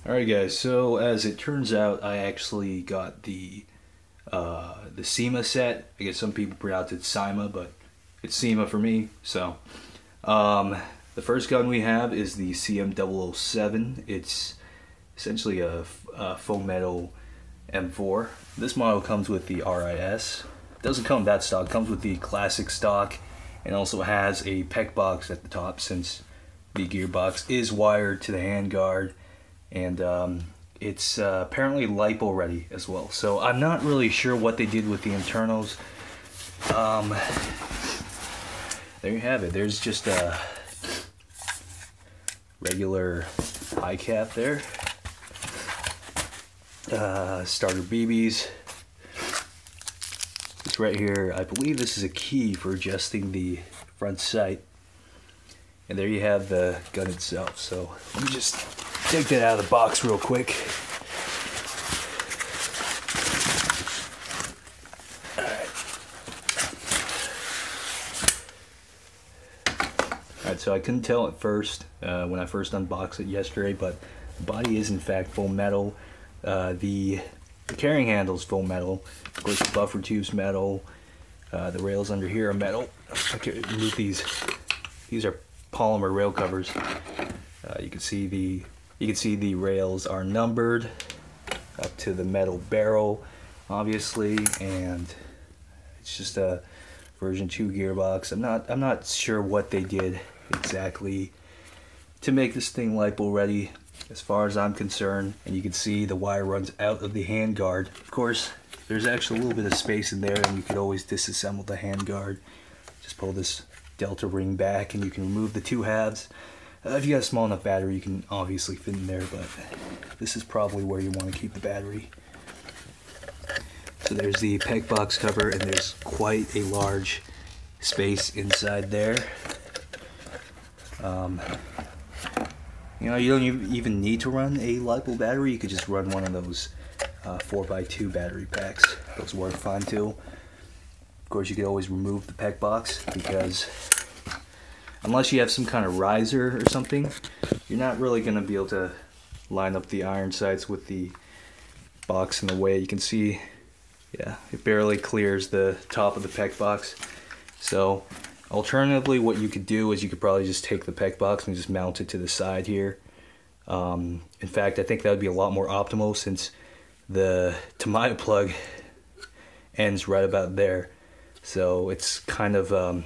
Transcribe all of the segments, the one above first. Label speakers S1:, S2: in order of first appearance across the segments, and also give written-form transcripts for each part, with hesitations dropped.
S1: Alright guys, so as it turns out, I actually got the SEMA set. I guess some people pronounce it SIMA, but it's SEMA for me. So, the first gun we have is the CM007. It's essentially a foam metal M4. This model comes with the RIS. It doesn't come with that stock, it comes with the classic stock, and also has a PEC box at the top since the gearbox is wired to the handguard. And it's apparently LiPo ready as well. So I'm not really sure what they did with the internals. There you have it. There's just a regular high cap there. Starter BBs. This right here, I believe this is a key for adjusting the front sight. And there you have the gun itself. So let me just take that out of the box real quick. Alright, so I couldn't tell at first when I first unboxed it yesterday, but the body is in fact full metal. The carrying handle is full metal. Of course, the buffer tube's metal. The rails under here are metal. I can remove these. These are polymer rail covers. You can see the rails are numbered up to the metal barrel, obviously, and it's just a version 2 gearbox. I'm not sure what they did exactly to make this thing LiPo ready, as far as I'm concerned. And you can see the wire runs out of the handguard. Of course, there's actually a little bit of space in there, and you could always disassemble the handguard. Just pull this delta ring back, and you can remove the two halves. If you got a small enough battery, you can obviously fit in there, but this is probably where you want to keep the battery. So there's the PEC box cover, and there's quite a large space inside there. You know, you don't even need to run a LiPo battery. You could just run one of those 4x2 battery packs. Those work fine too. Of course, you could always remove the PEC box, because unless you have some kind of riser or something, you're not really going to be able to line up the iron sights with the box in the way. You can see, yeah, it barely clears the top of the PEC box. So alternatively, what you could do is you could probably just take the PEC box and just mount it to the side here. In fact, I think that would be a lot more optimal, since the Tamiya plug ends right about there. So it's kind of a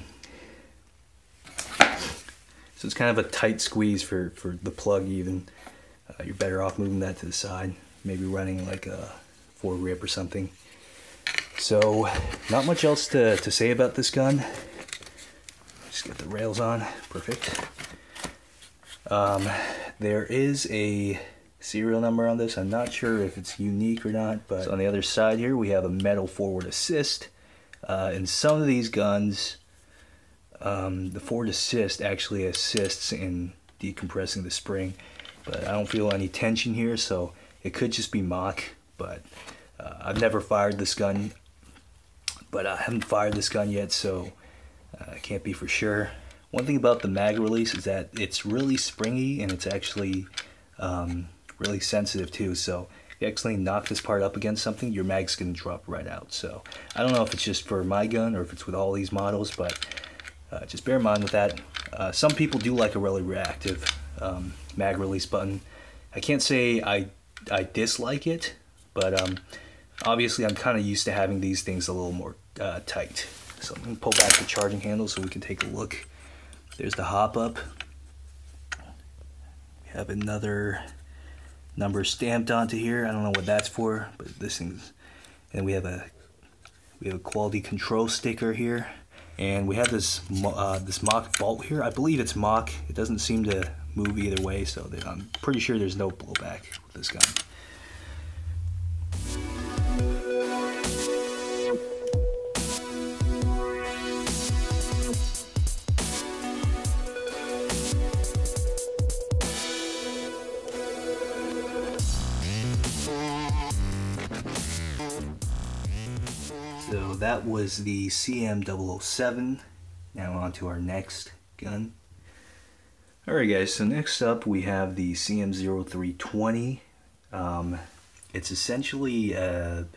S1: tight squeeze for the plug even. You're better off moving that to the side, maybe running like a 4-grip or something. So not much else to say about this gun. Just get the rails on, perfect. There is a serial number on this. I'm not sure if it's unique or not, but so on the other side here we have a metal forward assist. In some of these guns, the forward assist actually assists in decompressing the spring, but I don't feel any tension here, so it could just be mock. But I've never fired this gun, but I haven't fired this gun yet, so I can't be for sure. One thing about the mag release is that it's really springy, and it's actually really sensitive too. So if you actually knock this part up against something, your mag's gonna drop right out. So I don't know if it's just for my gun or if it's with all these models, but just bear in mind with that. Some people do like a really reactive mag release button. I can't say I dislike it, but obviously I'm kind of used to having these things a little more tight. So I'm going to pull back the charging handle so we can take a look. There's the hop up. We have another number stamped onto here. I don't know what that's for, but this thing's. And we have a quality control sticker here, and we have this mock bolt here. I believe it's mock. It doesn't seem to move either way, so I'm pretty sure there's no blowback with this gun. So that was the CM007. Now on to our next gun. Alright guys, so next up we have the CM0320. It's essentially an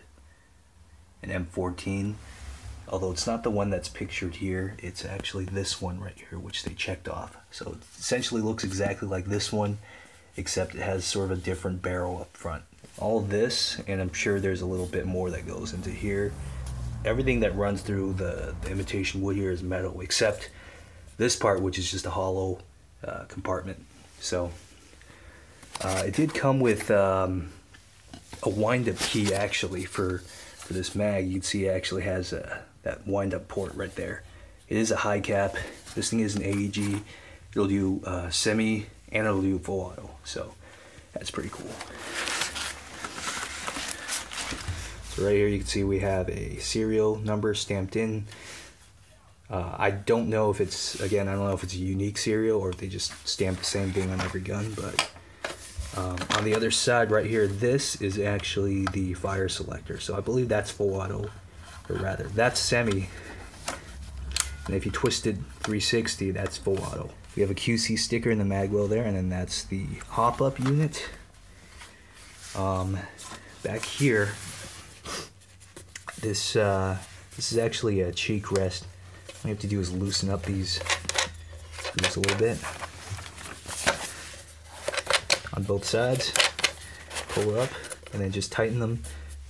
S1: M14, although it's not the one that's pictured here. It's actually this one right here, which they checked off. So it essentially looks exactly like this one, except it has sort of a different barrel up front. All of this, and I'm sure there's a little bit more that goes into here. Everything that runs through the imitation wood here is metal, except this part, which is just a hollow compartment. So it did come with a wind-up key actually for this mag. You can see it actually has that wind-up port right there. It is a high cap. This thing is an AEG. It'll do semi and it'll do full auto, so that's pretty cool. So right here you can see we have a serial number stamped in. I don't know if it's, again, I don't know if it's a unique serial or if they just stamp the same thing on every gun, but on the other side right here, this is actually the fire selector. So I believe that's full auto, or rather, that's semi. And if you twisted 360, that's full auto. We have a QC sticker in the mag well there, and then that's the hop-up unit. Back here, this is actually a cheek rest. All you have to do is loosen up these a little bit on both sides, pull it up, and then just tighten them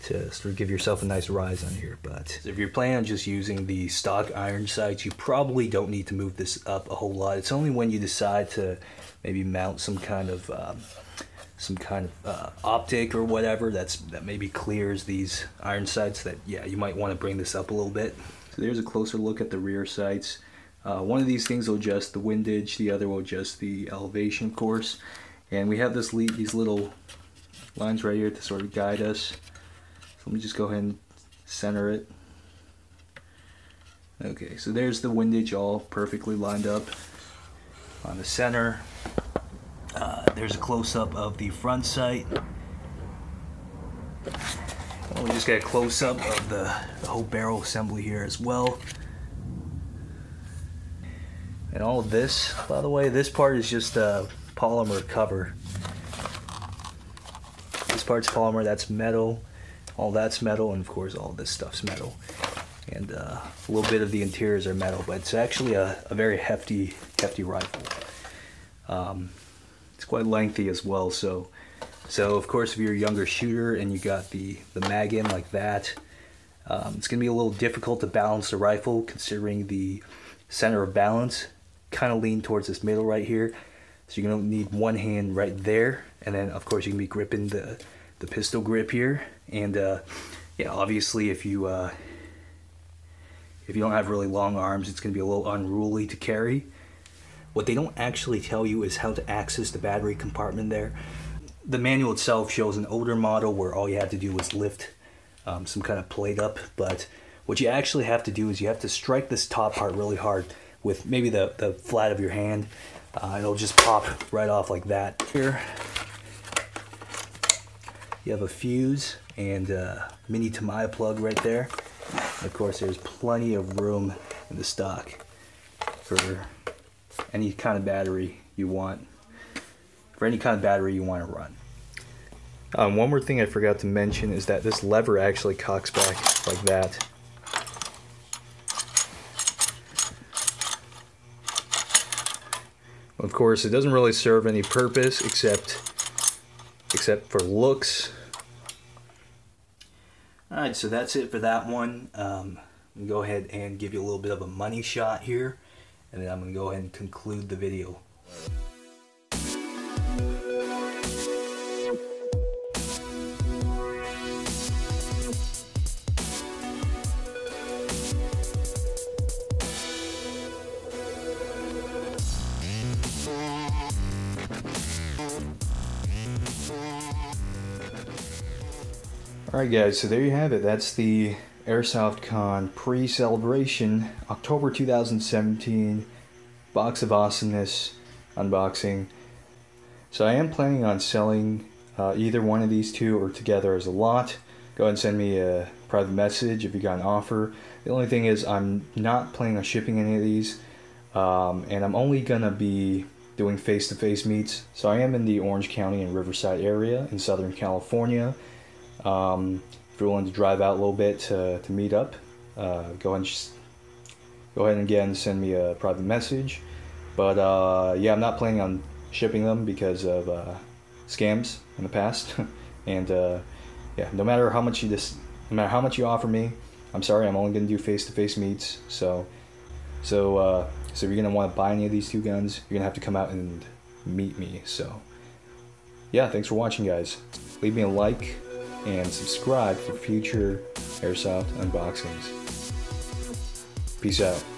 S1: to sort of give yourself a nice rise on here. But if you're planning on just using the stock iron sights, you probably don't need to move this up a whole lot. It's only when you decide to maybe mount some kind of optic or whatever that maybe clears these iron sights that, yeah, you might want to bring this up a little bit. So there's a closer look at the rear sights. One of these things will adjust the windage, the other will adjust the elevation, of course. And we have these little lines right here to sort of guide us. So let me just go ahead and center it. Okay, so there's the windage all perfectly lined up on the center. There's a close-up of the front sight. And we just got a close-up of the whole barrel assembly here as well. And all of this, by the way, this part is just a polymer cover. This part's polymer, that's metal, all that's metal, and of course all this stuff's metal. And a little bit of the interiors are metal, but it's actually a very hefty rifle. It's quite lengthy as well, so of course if you're a younger shooter and you got the mag in like that, it's going to be a little difficult to balance the rifle, considering the center of balance kind of lean towards this middle right here. So you're going to need one hand right there, and then of course you can be gripping the pistol grip here. And yeah, obviously if you don't have really long arms, it's going to be a little unruly to carry. What they don't actually tell you is how to access the battery compartment there. The manual itself shows an older model where all you have to do was lift some kind of plate up, but what you actually have to do is you have to strike this top part really hard with maybe the flat of your hand. It'll just pop right off like that. Here you have a fuse and a mini Tamiya plug right there. And of course there's plenty of room in the stock for any kind of battery you want, to run. One more thing I forgot to mention is that this lever actually cocks back like that. Of course, it doesn't really serve any purpose except for looks. Alright, so that's it for that one. I'm going to go ahead and give you a little bit of a money shot here, and then I'm going to go ahead and conclude the video. Alright guys, so there you have it. That's the Airsoftcon pre-celebration, October 2017, box of awesomeness unboxing. So I am planning on selling either one of these two or together as a lot. Go ahead and send me a private message if you got an offer. The only thing is I'm not planning on shipping any of these, and I'm only gonna be doing face-to-face meets. So I am in the Orange County and Riverside area in Southern California. If you're willing to drive out a little bit to meet up, go ahead and again send me a private message. But yeah, I'm not planning on shipping them because of scams in the past. And yeah, no matter how much you offer me, I'm sorry, I'm only gonna do face-to-face meets. So if you're gonna want to buy any of these two guns, you're gonna have to come out and meet me. So yeah, thanks for watching, guys. Leave me a like and subscribe for future Airsoft unboxings. Peace out.